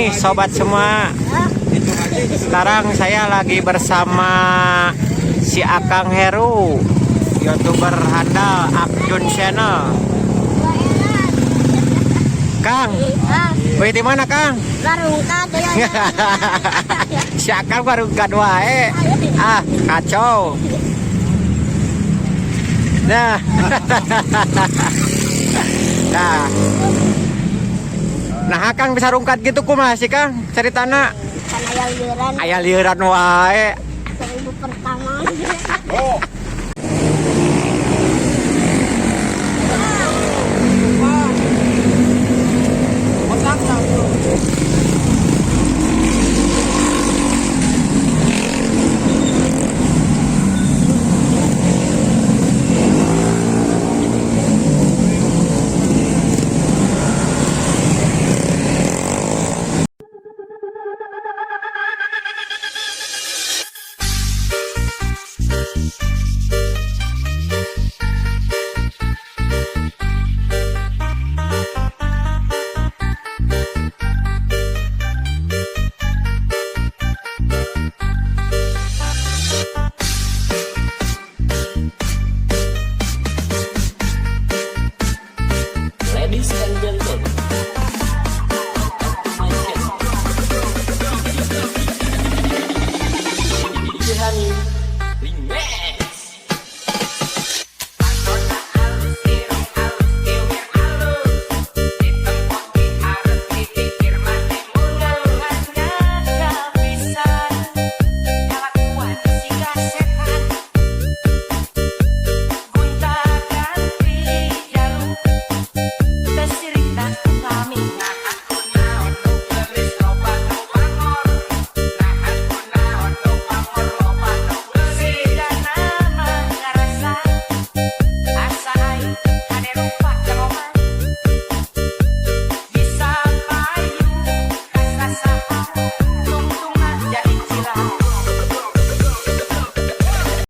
nih sobat semua. Sekarang saya lagi bersama si Akang Heru, YouTuber handal Akjun Channel. Kang, wih di mana Kang? Garungkad ya. Si Akang garungkad wae. Ah, kacau. Nah. Nah, Akang bisa rungkat gitu kumaha sih Kang? Ceritana. Kan aya lieuran Aya lieuran wae. 1000 pertama. Oh.